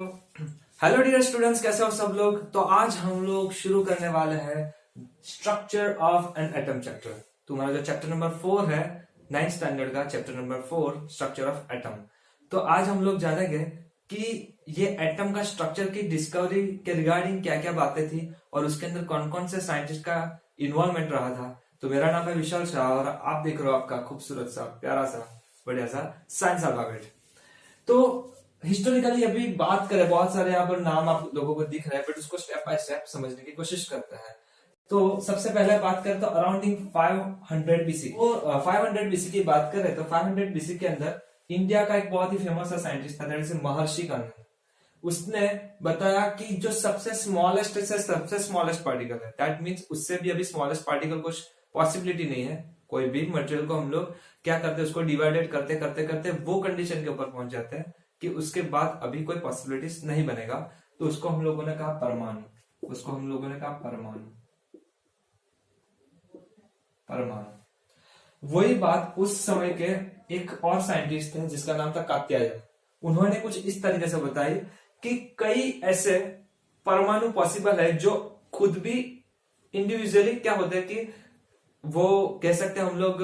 Hello dear students, कैसे हो सब लोग। तो आज हम लोग शुरू करने वाले हैं structure of an atom chapter. तुम्हारा जो चैप्टर नंबर 4 है 9th स्टैंडर्ड का chapter number 4 structure of atom. तो आज हम लोग जानेंगे कि ये एटम का स्ट्रक्चर की डिस्कवरी के रिगार्डिंग क्या क्या बातें थी और उसके अंदर कौन कौन से साइंटिस्ट का इन्वॉल्वमेंट रहा था। तो मेरा नाम है विशाल शाह और आप देख रहे हो आपका खूबसूरत सा प्यारा सा बढ़िया सा साइंस अल्फाबेट। तो हिस्टोरिकली अभी बात करें, बहुत सारे यहाँ पर नाम आप लोगों को दिख रहे हैं, बट उसको स्टेप बाय स्टेप समझने की कोशिश करते हैं। तो सबसे पहले बात करें तो अराउंडिंग 500 बीसी। वो 500 बीसी की बात करें तो 500 बीसी के अंदर इंडिया का एक बहुत ही फेमस साइंटिस्ट था, दैट इज महर्षि कर्णन। उसने बताया कि जो सबसे स्मॉलेस्ट से सबसे स्मॉलेस्ट पार्टिकल है, दैट मीन्स उससे भी अभी स्मॉलेस्ट पार्टिकल कुछ पॉसिबिलिटी नहीं है। कोई भी मटेरियल को हम लोग क्या करते हैं, उसको डिवाइडेड करते करते करते वो कंडीशन के ऊपर पहुंच जाते हैं कि उसके बाद अभी कोई पॉसिबिलिटीज नहीं बनेगा। तो उसको हम लोगों ने कहा परमाणु। उसको हम लोगों ने कहा परमाणु। परमाणु वही बात उस समय के एक और साइंटिस्ट थे जिसका नाम था कात्यायन। उन्होंने कुछ इस तरीके से बताई कि कई ऐसे परमाणु पॉसिबल है जो खुद भी इंडिविजुअली क्या होते हैं कि वो कह सकते हैं हम लोग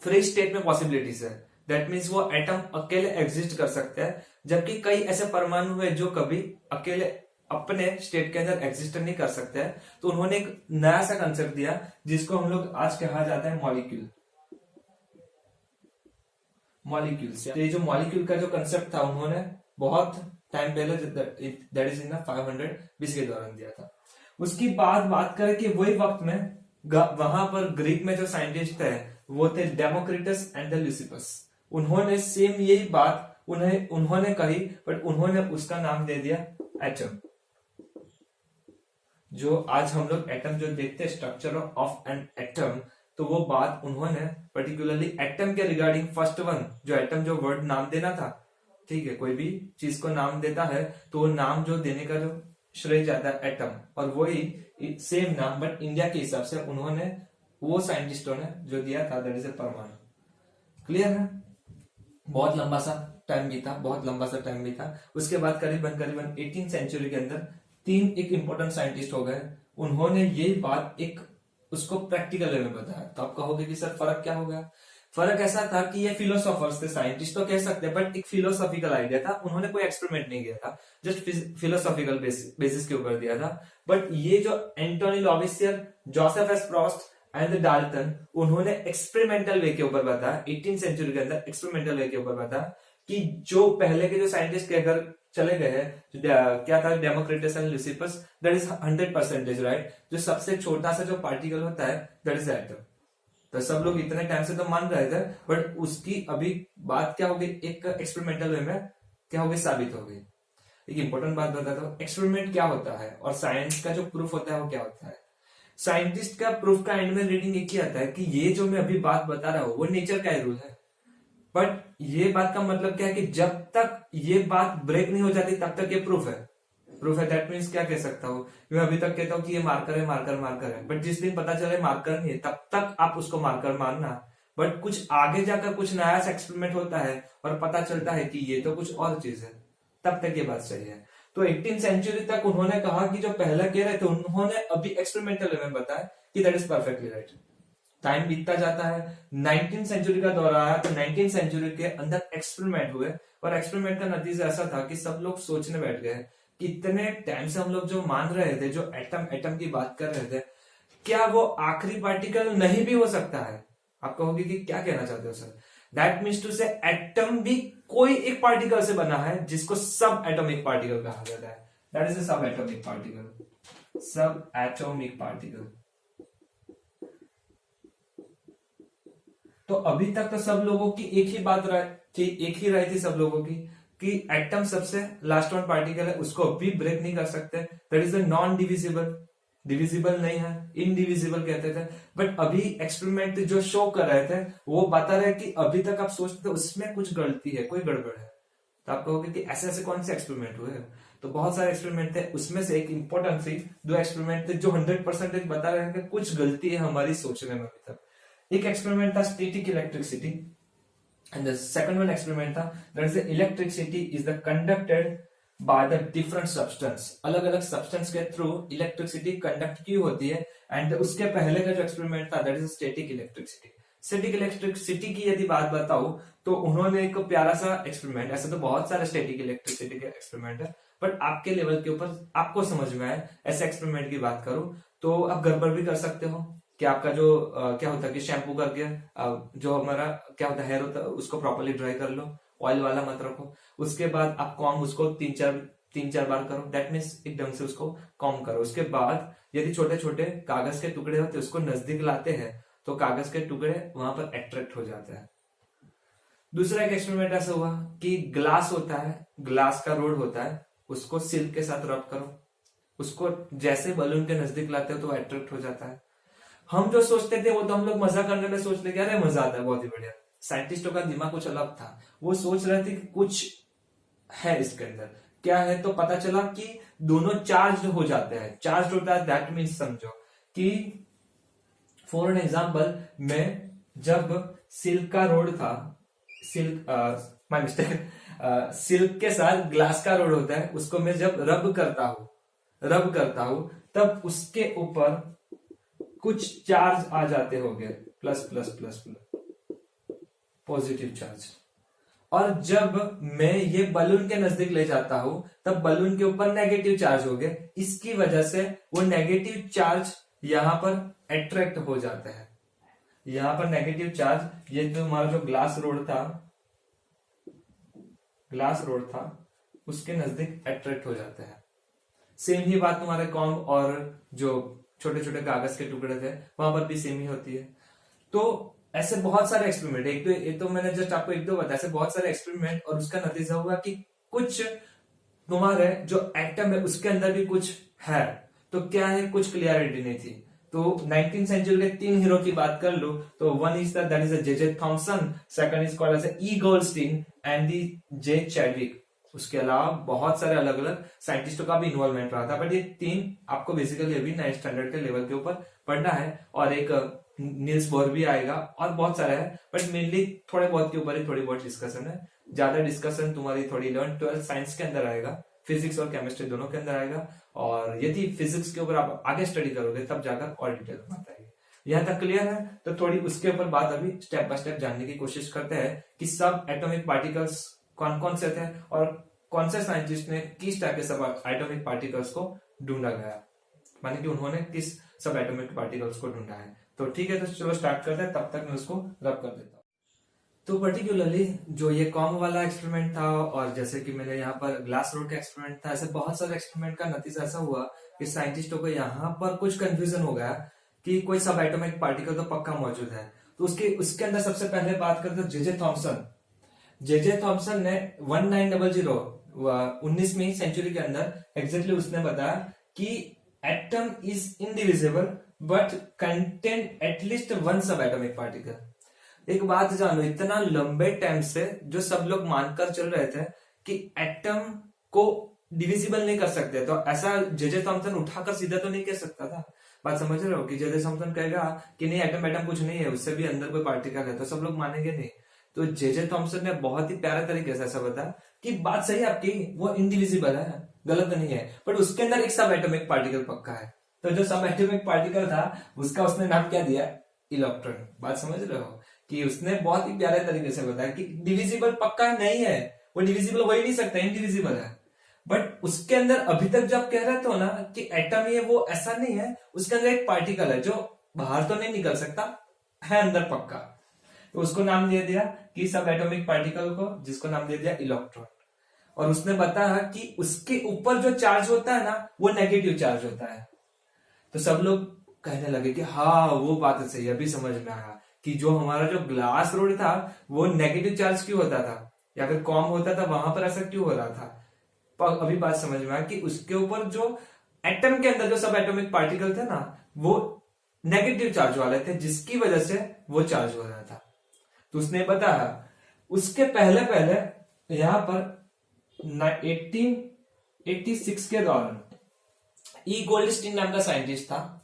फ्री स्टेट में पॉसिबिलिटीज है। दैट मीन्स वो एटम अकेले एग्जिस्ट कर सकते हैं, जबकि कई ऐसे परमाणु है जो कभी अकेले अपने स्टेट के अंदर एग्जिस्ट नहीं कर सकते हैं। तो उन्होंने एक नया सा कंसेप्ट दिया जिसको हम लोग आज कहा जाता है मॉलिक्यूल। मॉलिक्यूल्स, तो ये जो मॉलिक्यूल का जो कंसेप्ट था उन्होंने बहुत टाइम पहले दैट इज इन 500 बीसी के दौरान दिया था। उसकी बाद बात करें कि वही वक्त में वहां पर ग्रीक में जो साइंटिस्ट थे वो थे डेमोक्रिटस एंड द ल्यूसिपस। उन्होंने सेम यही बात उन्होंने कही, बट उन्होंने उसका नाम दे दिया एटम। जो आज हम लोग एटम जो देखते हैं, स्ट्रक्चर ऑफ एन एटम, तो वो बात उन्होंने पर्टिकुलरली एटम के रिगार्डिंग फर्स्ट वन, जो एटम जो वर्ड नाम देना था, ठीक है, कोई भी चीज को नाम देता है तो वो नाम जो देने का जो श्रेय जाता है एटम, और वही सेम नाम बट इंडिया के हिसाब से उन्होंने वो साइंटिस्टों ने जो दिया था दैट इज परमाणु। क्लियर है। बहुत लंबा सा टाइम भी था, बहुत लंबा सा टाइम भी था। उसके बाद करीबन करीबन 18th सेंचुरी के अंदर तीन एक इंपॉर्टेंट साइंटिस्ट हो गए। उन्होंने ये बात एक उसको प्रैक्टिकल वे में बताया। तो आप कहोगे कि सर फर्क क्या हो गया। फर्क ऐसा था कि ये फिलोसोफर्स थे, साइंटिस्ट तो कह सकते हैं, बट एक फिलोसॉफिकल आइडिया था। उन्होंने कोई एक्सपेरिमेंट नहीं किया था, जस्ट फिलोसॉफिकल बेसिस के ऊपर दिया था। बट ये जो Antoine Lavoisier, Joseph S Proust and Dalton, उन्होंने एक्सपेरिमेंटल वे के ऊपर बताया। 18th सेंचुरी के अंदर एक्सपेरिमेंटल वे के ऊपर बताया कि जो पहले के जो साइंटिस्ट के अगर चले गए हैं, क्या था, Democritus and Leucippus, that is 100% right. जो सबसे छोटा सा जो पार्टिकल होता है दैट इज एटम। तो सब लोग इतने टाइम से तो मान रहे थे, बट उसकी अभी बात क्या होगी, एक एक्सपेरिमेंटल वे में क्या होगी, साबित हो गई। एक इंपॉर्टेंट बात बताता हूँ, एक्सपेरिमेंट क्या होता है और साइंस का जो प्रूफ होता है वो क्या होता है। साइंटिस्ट का प्रूफ का एंड में रीडिंग एक ही आता है कि ये जो मैं अभी बात बता रहा हूँ वो नेचर का ही रूल है। बट ये बात का मतलब क्या है कि जब तक ये बात ब्रेक नहीं हो जाती तब तक ये प्रूफ है। प्रूफ है दैट मीन्स क्या कह सकता हूँ, मैं अभी तक कहता हूँ कि ये मार्कर है, मार्कर मार्कर है, बट जिस दिन पता चले मार्कर नहीं है तब तक आप उसको मार्कर मानना। बट कुछ आगे जाकर कुछ नया सा एक्सपेरिमेंट होता है और पता चलता है कि ये तो कुछ और चीज है, तब तक ये बात सही है। तो 18th सेंचुरी तक उन्होंने कहा कि जो पहले कह रहे थे उन्होंने अभी एक्सपेरिमेंटल में बताया कि that is perfectly right. Time बीतता जाता है, 19th सेंचुरी का दौर आया, तो 19th सेंचुरी के अंदर एक्सपेरिमेंट हुए और एक्सपेरिमेंट का नतीजा ऐसा था कि सब लोग सोचने बैठ गए कि इतने टाइम से हम लोग जो मान रहे थे, जो एटम एटम की बात कर रहे थे, क्या वो आखिरी पार्टिकल नहीं भी हो सकता है। आप कहोगे कि क्या कहना चाहते हो सर। दैट मीन्स टू से एटम भी कोई एक पार्टिकल से बना है जिसको सब एटॉमिक पार्टिकल कहा जाता है। दैट इज सब एटॉमिक पार्टिकल, सब एटॉमिक पार्टिकल। तो अभी तक तो सब लोगों की एक ही बात थी, एक ही राय थी सब लोगों की कि एटम सबसे लास्ट वन पार्टिकल है, उसको अभी ब्रेक नहीं कर सकते। That is the non divisible, divisible नहीं है, इनडिविजिबल कहते थे। बट अभी एक्सपेरिमेंट जो शो कर रहे थे वो बता रहे कि अभी तक आप सोचते थे उसमें कुछ गलती है, कोई गड़बड़ है। तो आप कहोगे कि ऐसे ऐसे कौन से एक्सपेरिमेंट हुए। तो बहुत सारे एक्सपेरिमेंट थे, उसमें से एक इंपॉर्टेंट थी, दो एक्सपेरिमेंट थे जो 100% बता रहे हैं कि कुछ गलती है हमारी सोचने में अभी तक। एक एक्सपेरिमेंट था static electricity. And the second one experiment था that is electricity is the conducted by the different substance, अलग अलग सब्सटेंस के थ्रू इलेक्ट्रिसिटी कंडक्ट की होती है। एंड उसके पहले का जो एक्सपेरिमेंट था that is static electricity. Static electricity की यदि बात बताऊं तो उन्होंने एक प्यारा सा एक्सपेरिमेंट, ऐसे तो बहुत सारे स्टैटिक इलेक्ट्रिसिटी के एक्सपेरिमेंट है, बट आपके लेवल के ऊपर आपको समझ में आए ऐसे एक्सपेरिमेंट की बात करूं तो आप घर पर भी कर सकते हो कि आपका जो क्या होता है कि शैम्पू करके जो हमारा क्या होता है हेयर होता है उसको प्रॉपरली ड्राई कर लो, ऑयल वाला मत रखो। उसके बाद आप कॉम उसको तीन चार बार करो, दैट मीन्स एक ढंग से उसको कॉम करो। उसके बाद यदि छोटे छोटे कागज के टुकड़े होते हैं उसको नजदीक लाते हैं तो कागज के टुकड़े वहां पर अट्रैक्ट हो जाते हैं। दूसरा एक एक्सपेरिमेंट ऐसा हुआ कि ग्लास होता है, ग्लास का रोड होता है, उसको सिल्क के साथ रब करो, उसको जैसे बलून के नजदीक लाते हो तो अट्रैक्ट हो जाता है। हम जो सोचते थे वो तो हम लोग मजा करने में सोच लेते, अरे मजा आता है बहुत ही बढ़िया। साइंटिस्टों का दिमाग कुछ अलग था, वो सोच रहे थे कि कुछ है इसके अंदर, क्या है तो पता चला कि दोनों चार्ज हो जाते हैं। चार्ज होता है दैट मीन्स समझो कि फॉर एन एग्जाम्पल मैं जब सिल्क का रोड था, सिल्क माय मिस्टेक, सिल्क के साथ ग्लास का रोड होता है, उसको मैं जब रब करता हूं तब उसके ऊपर कुछ चार्ज आ जाते होंगे, plus plus plus plus positive charge. और जब मैं ये बलून के नजदीक ले जाता हूं तब बलून के ऊपर नेगेटिव चार्ज हो गए, इसकी वजह से वो नेगेटिव चार्ज यहां पर अट्रैक्ट हो जाते हैं। यहां पर नेगेटिव चार्ज, ये जो हमारा जो ग्लास रोड था उसके नजदीक अट्रैक्ट हो जाते हैं। सेम ही बात तुम्हारे कॉम और जो छोटे छोटे कागज के टुकड़े थे वहां पर भी सेम ही होती है। तो ऐसे बहुत सारे एक्सपेरिमेंट, एक तो मैंने जस्ट आपको एक दो बताया, ऐसे बहुत सारे एक्सपेरिमेंट, और उसका नतीजा हुआ कि कुछ तुम्हारे जो एटम है उसके अंदर भी कुछ है। तो क्या है, कुछ क्लियरिटी नहीं थी। तो 19th सेंचुरी के 3 हीरो की बात कर लो तो one is that is J Thomson, second is called as E Goldstein and the J Chadwick. उसके अलावा बहुत सारे अलग अलग साइंटिस्टों का भी इन्वॉल्वमेंट रहा था, बट ये 3 आपको बेसिकली अभी 9th स्टैंडर्ड के लेवल के ऊपर पढ़ना है। और एक नील्स बोर भी आएगा और बहुत सारे है, बट मेनली थोड़े बहुत के ऊपर ही थोड़ी बहुत डिस्कशन है। ज्यादा डिस्कशन तुम्हारी थोड़ी 11th 12th साइंस के अंदर आएगा, फिजिक्स और केमिस्ट्री दोनों के अंदर आएगा। और यदि फिजिक्स के ऊपर आप आगे स्टडी करोगे तब जाकर और डिटेल में आएगी। यहाँ तक क्लियर है? तो थोड़ी उसके ऊपर बात अभी स्टेप बाय स्टेप जानने की कोशिश करते हैं कि सब एटॉमिक पार्टिकल्स कौन कौन से थे और कौन से साइंटिस्ट ने किस टाइप के सब एटॉमिक पार्टिकल्स को ढूंढा गया, माने कि उन्होंने किस सब एटॉमिक पार्टिकल्स को ढूंढा है। तो ठीक है, तो चलो स्टार्ट करते हैं, तब तक मैं उसको रब कर देता हूँ। तो पर्टिकुलरली जो ये कॉम वाला एक्सपेरिमेंट था और जैसे कि मैंने यहाँ पर ग्लास रोड का एक्सपेरिमेंट था, ऐसे बहुत सारे एक्सपेरिमेंट का नतीजा ऐसा हुआ कि साइंटिस्टों को यहाँ पर कुछ कंफ्यूजन हो गया कि कोई सब एटॉमिक पार्टिकल तो पक्का मौजूद है। तो उसके अंदर सबसे पहले बात करते हैं जे थॉमसन ने 19वीं सेंचुरी के अंदर एग्जैक्टली उसने बताया कि atom is indivisible but contain at least one सब एटॉमिक पार्टिकल। एक बात जानो, इतना लंबे टाइम से जो सब लोग मानकर चल रहे थे कि एटम को डिविजिबल नहीं कर सकते, तो ऐसा जे थॉमसन उठाकर सीधा तो नहीं कह सकता था। बात समझ रहे हो कि जे थॉमसन कहेगा कि नहीं एटम कुछ नहीं है, उससे भी अंदर कोई पार्टिकल है, तो सब लोग मानेंगे नहीं। तो जे थॉमसन ने बहुत ही प्यारे तरीके से ऐसा बताया कि बात सही है आपकी, वो इंडिविजिबल है, गलत नहीं है, बट उसके अंदर एक सब एटॉमिक पार्टिकल पक्का है। तो जो सब एटॉमिक पार्टिकल था उसका उसने नाम क्या दिया, इलेक्ट्रॉन। बात समझ रहे हो कि उसने बहुत ही प्यारे तरीके से बताया कि डिविजिबल पक्का नहीं है, वो डिविजिबल हो ही नहीं सकता, इंडिविजिबल है। बट उसके अंदर अभी तक जब कह रहे थे ना कि एटम ही है, वो ऐसा नहीं है, उसके अंदर एक पार्टिकल है जो बाहर तो नहीं निकल सकता, है अंदर पक्का। तो उसको नाम दे दिया कि सब एटॉमिक पार्टिकल को, जिसको नाम दे दिया इलेक्ट्रॉन। और उसने बताया कि उसके ऊपर जो चार्ज होता है ना वो नेगेटिव चार्ज होता है। तो सब लोग कहने लगे कि हाँ वो बात सही है, अभी समझ में आया कि जो हमारा जो ग्लास रोड था वो नेगेटिव चार्ज क्यों होता था, या फिर कॉम होता था वहां पर ऐसा क्यों हो रहा था। पर अभी बात समझ में आया कि उसके ऊपर जो एटम के अंदर जो सब एटॉमिक पार्टिकल थे ना वो नेगेटिव चार्ज वाले थे, जिसकी वजह से वो चार्ज हो रहा था। तो उसने बताया उसके पहले यहां पर 1886 के दौरान ई गोल्डस्टीन नाम का साइंटिस्ट था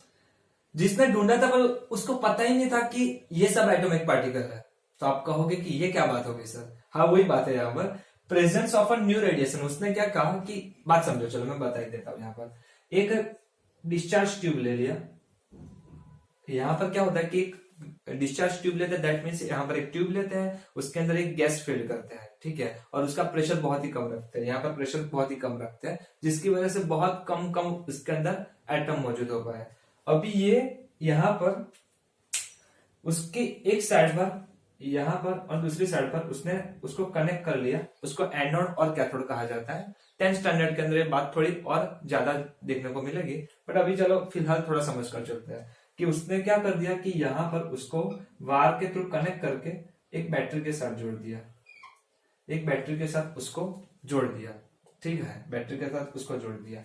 जिसने ढूंढा था, पर उसको पता ही नहीं था कि ये सब एटॉमिक पार्टिकल है। तो आप कहोगे कि ये क्या बात हो गई सर। हाँ वही बात है यहाँ पर, presence of a new radiation. उसने क्या कहा कि बात समझो, चलो मैं बता ही देता हूं। यहाँ पर एक डिस्चार्ज ट्यूब ले लिया, यहाँ पर क्या होता है कि एक डिस्चार्ज ट्यूब लेते हैं, दैट मीन्स यहाँ पर एक ट्यूब लेते हैं, उसके अंदर एक गैस फिल करते हैं, ठीक है, और उसका प्रेशर बहुत ही कम रखते हैं। यहाँ पर प्रेशर बहुत ही कम रखते हैं, जिसकी वजह से बहुत कम इसके अंदर एटम मौजूद हो पाए। अभी ये यहाँ पर उसकी एक साइड पर, यहाँ पर और दूसरी साइड पर उसने उसको कनेक्ट कर लिया, उसको एनोड और कैथोड कहा जाता है। 10th स्टैंडर्ड के अंदर ये बात थोड़ी और ज्यादा देखने को मिलेगी, बट अभी चलो फिलहाल थोड़ा समझ कर चलते हैं कि उसने क्या कर दिया कि यहाँ पर उसको वायर के थ्रू कनेक्ट करके एक बैटरी के साथ जोड़ दिया, एक बैटरी के साथ उसको जोड़ दिया, ठीक है, बैटरी के साथ उसको जोड़ दिया।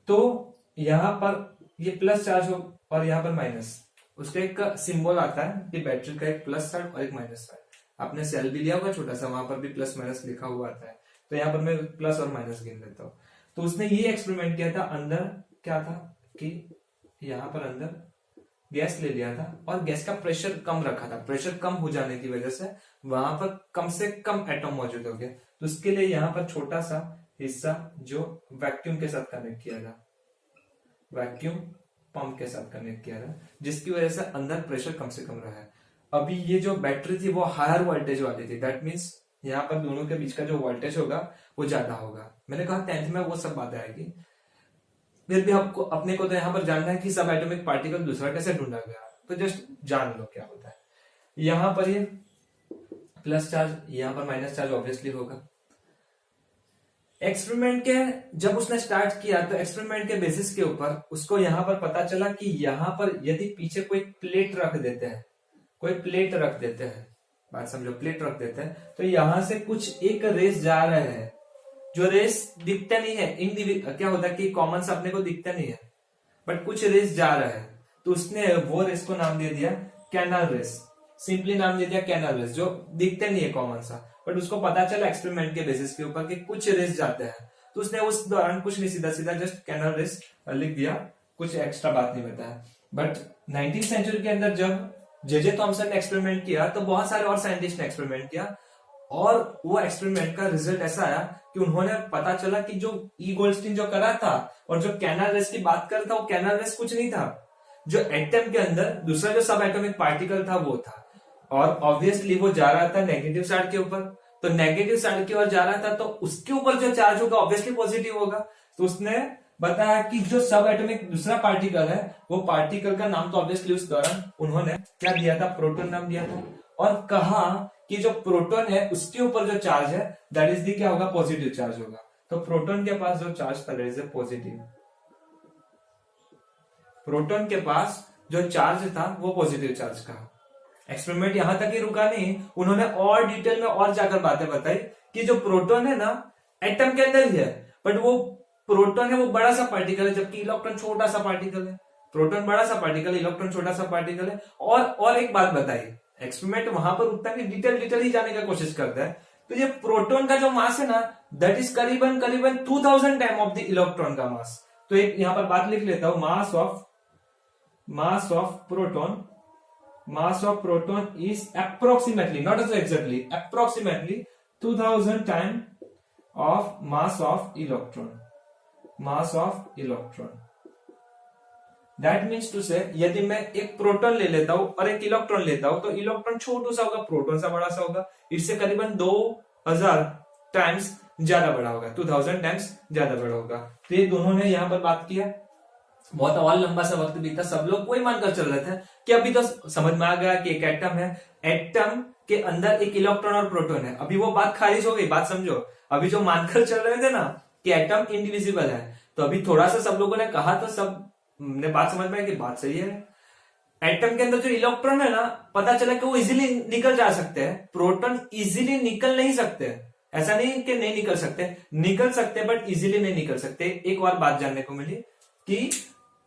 तो यहाँ पर ये प्लस चार्ज हो और यहाँ पर माइनस, उसका एक सिंबल आता है कि बैटरी का एक प्लस साइड और एक माइनस साइड। आपने सेल भी लिया होगा छोटा सा, वहां पर भी प्लस माइनस लिखा हुआ आता है। तो यहाँ पर मैं प्लस और माइनस गिन लेता हूँ। तो उसने ये एक्सपेरिमेंट किया था, अंदर क्या था कि यहाँ पर अंदर गैस ले लिया था और गैस का प्रेशर कम रखा था। प्रेशर कम हो जाने की वजह से वहां पर कम से कम एटम मौजूद हो गया। तो उसके लिए यहाँ पर छोटा सा हिस्सा जो वैक्यूम के साथ कनेक्ट किया था, वैक्यूम पंप के साथ कनेक्ट किया था, जिसकी वजह से अंदर प्रेशर कम से कम रहा है। अभी ये जो बैटरी थी वो हायर वोल्टेज वाली थी, दैट मीन्स यहाँ पर दोनों के बीच का जो वोल्टेज होगा वो ज्यादा होगा। मैंने कहा 10th में वो सब बात आएगी, फिर भी आपको अपने को तो यहाँ पर जानना है कि सब एटॉमिक पार्टिकल दूसरा कैसे ढूंढा गया, तो जस्ट जान लो क्या होता है। यहाँ पर ये प्लस चार्ज, यहाँ पर माइनस चार्ज ऑब्वियसली होगा। एक्सपेरिमेंट के जब उसने स्टार्ट किया तो एक्सपेरिमेंट के बेसिस के ऊपर उसको यहाँ पर पता चला कि यहाँ पर यदि पीछे कोई प्लेट रख देते हैं, कोई प्लेट रख देते हैं, बात समझो, प्लेट रख देते हैं, तो यहां से कुछ एक रेस जा रहे हैं, जो रेस दिखता नहीं है। क्या होता है कि कॉमन से अपने को दिखता नहीं है, बट कुछ रेस जा रहा है, तो उसने वो रेस को नाम दे दिया कैनल रेस, सिंपली नाम दे दिया कैनल रेस, जो दिखते नहीं है कॉमन सा, बट उसको पता चला एक्सपेरिमेंट के बेसिस के ऊपर कि कुछ रेस जाते हैं। तो उसने उस दौरान कुछ नहीं, सीधा सीधा जस्ट कैनल रेस लिख दिया, कुछ एक्स्ट्रा बात नहीं बताया। बट 19th सेंचुरी के अंदर जब जे थॉमसन ने एक्सपेरिमेंट किया तो बहुत सारे और साइंटिस्ट ने एक्सपेरिमेंट किया, और वो एक्सपेरिमेंट का रिजल्ट ऐसा आया कि उन्होंने पता चला कि जो ई गोल्डस्टीन जो करा था और जो कैनल रेस की बात कर था, वो कैनल रेस कुछ नहीं था, जो एटम के अंदर दूसरा जो सब एटॉमिक पार्टिकल था वो था। और ऑब्वियसली वो जा रहा था नेगेटिव साइड के ऊपर, तो नेगेटिव साइड की ओर जा रहा था, तो उसके ऊपर जो चार्ज होगा ऑब्वियसली पॉजिटिव होगा। तो उसने बताया कि जो सब एटॉमिक दूसरा पार्टिकल है, वो पार्टिकल का नाम तो ऑब्वियसली उस दौरान उन्होंने क्या दिया था, प्रोटॉन नाम दिया था, और कहा कि जो प्रोटॉन है उसके ऊपर जो चार्ज है दैट इज दी क्या होगा, पॉजिटिव चार्ज होगा। तो प्रोटॉन के पास जो चार्ज था दैट इज पॉजिटिव, प्रोटॉन के पास जो चार्ज था वो पॉजिटिव चार्ज का। एक्सपेरिमेंट यहां तक ही रुका नहीं, उन्होंने और डिटेल में और जाकर बातें बताई कि जो प्रोटॉन है ना एटम के अंदर ही है, बट वो प्रोटॉन है वो बड़ा सा पार्टिकल है, जबकि इलेक्ट्रॉन छोटा सा पार्टिकल है। प्रोटॉन बड़ा सा पार्टिकल है, इलेक्ट्रॉन छोटा सा पार्टिकल है। और एक बात बताई, एक्सपेरिमेंट वहां पर उतना भी डिटेल ही जाने की कोशिश करता है, तो ये प्रोटॉन का जो मास है ना दैट इज करीबन 2000 टाइम ऑफ द इलेक्ट्रॉन का मास। तो एक यहां पर बात लिख लेता हूं, mass of proton is approximately, not exactly, approximately 2000 time of mass of electron. That means to say, यदि मैं एक प्रोटॉन ले लेता हूं और एक इलेक्ट्रॉन लेता हूं, तो इलेक्ट्रॉन छोटा सा होगा, प्रोटॉन सा बड़ा सा होगा, इससे करीबन 2000 टाइम्स ज्यादा बड़ा होगा, 2000 टाइम्स ज्यादा बड़ा होगा। तो ये दोनों ने यहां पर बात किया, बहुत और लंबा सा वक्त बीता, सब लोग वही मानकर चल रहे थे कि अभी तो समझ में आ गया कि एक एटम है, एटम के अंदर एक इलेक्ट्रॉन और प्रोटॉन है। अभी वो बात खारिज हो गई, बात समझो। अभी जो मानकर चल रहे थे ना कि एटम इंडिविजिबल है, तो अभी थोड़ा सा सब लोगों ने कहा तो सब ने बात समझ में आई कि बात सही है। एटम के अंदर जो इलेक्ट्रॉन है ना, पता चला कि वो इजीली निकल जा सकते हैं, प्रोटॉन इजीली निकल नहीं सकते। ऐसा नहीं कि नहीं निकल सकते, निकल सकते बट इजीली नहीं निकल सकते। एक और बात जानने को मिली कि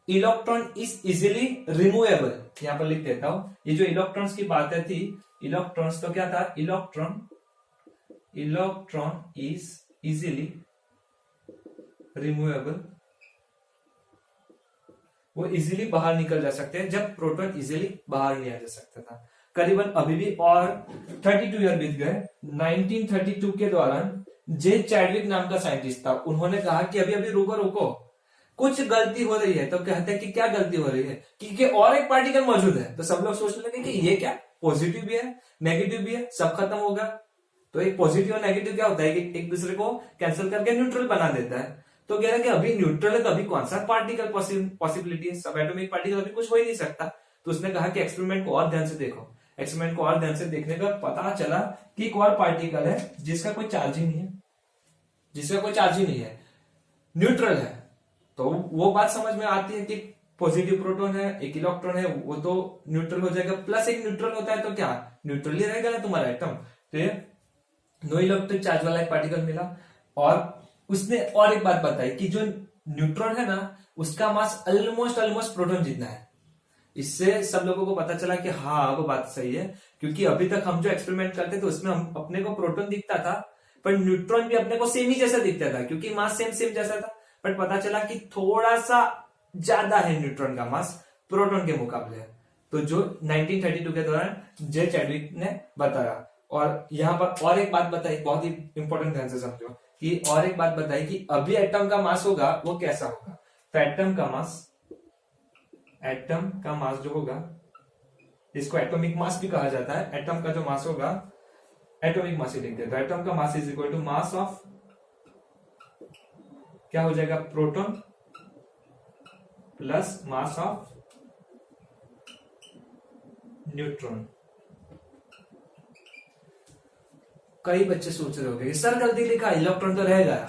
इलेक्ट्रॉन इज इजीली रिमूवेबल। यहां पर लिख देता हूं, ये जो इलेक्ट्रॉन्स की बातें थी, इलेक्ट्रॉन्स तो क्या था, इलेक्ट्रॉन इज इजीली रिमूवेबल, वो इजीली बाहर निकल जा सकते हैं, जब प्रोटॉन इजीली बाहर नहीं आ जा सकता था। करीबन अभी भी और 32 ईयर बीत गए। 1932 के दौरान जे चैडविक नाम का साइंटिस्ट था, उन्होंने कहा कि अभी अभी रुको रुको, कुछ गलती हो रही है। तो कहते हैं कि क्या गलती हो रही है, क्योंकि और एक पार्टिकल मौजूद है। तो सब लोग सोचने लगे कि ये क्या, पॉजिटिव भी है नेगेटिव भी है, सब खत्म होगा। तो एक पॉजिटिव और नेगेटिव क्या होता है कि एक दूसरे को कैंसिल करके न्यूट्रल बना देता है। तो कह रहा है कि अभी न्यूट्रल है तो अभी कौन सा पार्टिकल पॉसिबिलिटी है, सब एटॉमिक पार्टिकल अभी कुछ हो ही नहीं सकता। तो उसने कहा कि एक्सपेरिमेंट को और ध्यान से देखो। एक्सपेरिमेंट को और ध्यान से देखने पर पता चला कि एक और पार्टिकल है जिसका कोई चार्ज ही नहीं है, न्यूट्रल है। तो वो बात समझ में आती है कि पॉजिटिव प्रोटॉन है, एक इलेक्ट्रॉन है, वो तो न्यूट्रल हो जाएगा, प्लस एक न्यूट्रल होता है तो क्या न्यूट्रल ही रहेगा ना तुम्हारा एटम। तो ये नो इलेक्ट्रिक चार्ज वाला एक पार्टिकल मिला। और उसने और एक बात बताई कि जो न्यूट्रॉन है ना, उसका मास ऑलमोस्ट प्रोटॉन जितना है। इससे सब लोगों को पता चला कि हाँ वो बात सही है, क्योंकि अभी तक हम जो एक्सपेरिमेंट करते थे उसमें हम अपने को प्रोटॉन दिखता था, पर न्यूट्रॉन भी अपने को सेम ही जैसा दिखता था, क्योंकि मास सेम जैसा था। बट पता चला कि थोड़ा सा ज्यादा है न्यूट्रॉन का मास प्रोटॉन के मुकाबले। तो जो 1932 के दौरान जे चैडविक ने बताया। और यहाँ पर और एक बात बताई, बहुत ही इंपॉर्टेंट ध्यान से समझो, कि और एक बात बताई कि अभी एटम का मास होगा वो कैसा होगा। तो एटम का मास जो होगा, इसको एटॉमिक मास भी कहा जाता है। एटम का जो मास होगा, एटॉमिक मास ही लिख देते हैं। एटम का mass is equal to mass of, क्या हो जाएगा, proton plus mass of neutron. कई बच्चे सोच रहे होंगे सर गलती लिखा, इलेक्ट्रॉन तो रहेगा,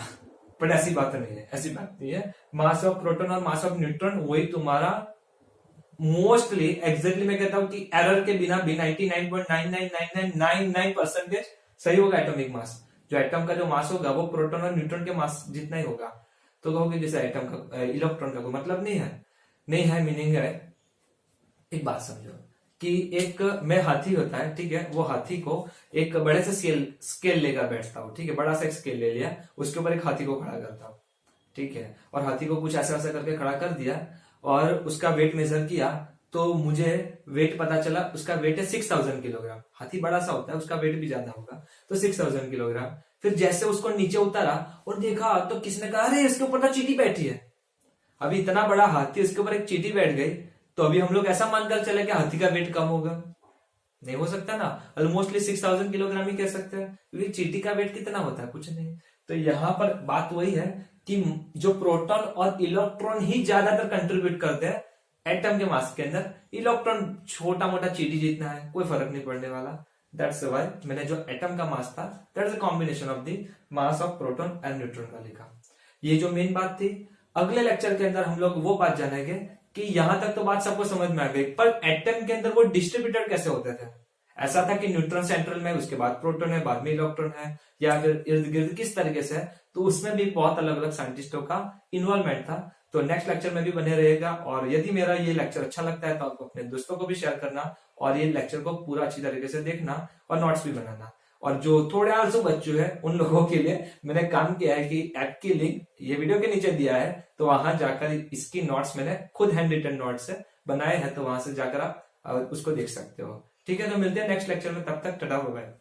बट ऐसी बात नहीं है। मास ऑफ प्रोटॉन और मास ऑफ न्यूट्रॉन वही तुम्हारा मोस्टली, एग्जैक्टली मैं कहता हूं कि एरर के बिना भी 99.999999% सही होगा एटॉमिक मास। जो एटम का जो मास होगा वो प्रोटॉन और न्यूट्रॉन के मास जितना ही होगा। तो कहोगे जैसे एटम का इलेक्ट्रॉन का कोई मतलब नहीं है, मीनिंग है। एक बात समझो कि एक में हाथी होता है, ठीक है, वो हाथी को एक बड़े से स्केल लेकर बैठता हूँ, ठीक है, बड़ा सा एक स्केल ले लिया, उसके ऊपर एक हाथी को खड़ा करता हूँ, ठीक है, और हाथी को कुछ ऐसा करके खड़ा कर दिया और उसका वेट मेजर किया, तो मुझे वेट पता चला, उसका वेट है 6000 किलोग्राम। हाथी बड़ा सा होता है, उसका वेट भी ज्यादा होगा, तो 6000 किलोग्राम। फिर जैसे उसको नीचे उतारा और देखा तो किसने कहा अरे इसके ऊपर तो चींटी बैठी है। अभी इतना बड़ा हाथी, उसके ऊपर एक चींटी बैठ गई, तो अभी हम लोग ऐसा मानकर चले कि हाथी का वेट कम होगा, नहीं हो सकता ना, ऑलमोस्टली 6000 किलोग्राम ही कह सकते हैं, क्योंकि चींटी का वेट कितना होता है, कुछ नहीं। तो यहाँ पर बात वही है कि जो प्रोटॉन और इलेक्ट्रॉन ही ज्यादातर कंट्रीब्यूट करते हैं एटम के मास के अंदर। इलेक्ट्रॉन छोटा मोटा चींटी जितना है, कोई फर्क नहीं पड़ने वाला। दैट्स व्हाई मैंने जो एटम का मास था, that is a combination of the mass of proton and neutron का लिखा। ये जो मेन बात थी। अगले लेक्चर के अंदर हम लोग वो बात जानेंगे कि यहां तक तो बात सबको समझ में आ गई, पर एटम के अंदर वो डिस्ट्रीब्यूटेड कैसे होते थे। ऐसा था कि न्यूट्रॉन सेंट्रल में, उसके बाद प्रोटॉन है, बाद में इलेक्ट्रॉन है, या फिर इर्द गिर्द किस तरीके से है। तो उसमें भी बहुत अलग अलग साइंटिस्टों का इन्वॉल्वमेंट था। तो नेक्स्ट लेक्चर में भी बने रहेगा। और यदि मेरा ये लेक्चर अच्छा लगता है तो आपको अपने दोस्तों को भी शेयर करना, और ये लेक्चर को पूरा अच्छी तरीके से देखना और नोट्स भी बनाना। और जो थोड़े आलसू बच्चे हैं उन लोगों के लिए मैंने काम किया है कि ऐप की लिंक ये वीडियो के नीचे दिया है, तो वहां जाकर इसकी नोट्स मैंने खुद हैंड रिटन नोट्स बनाए हैं, तो वहां से जाकर आप उसको देख सकते हो। ठीक है, तो मिलते हैं नेक्स्ट लेक्चर में, तब तक टाटा बाय बाय।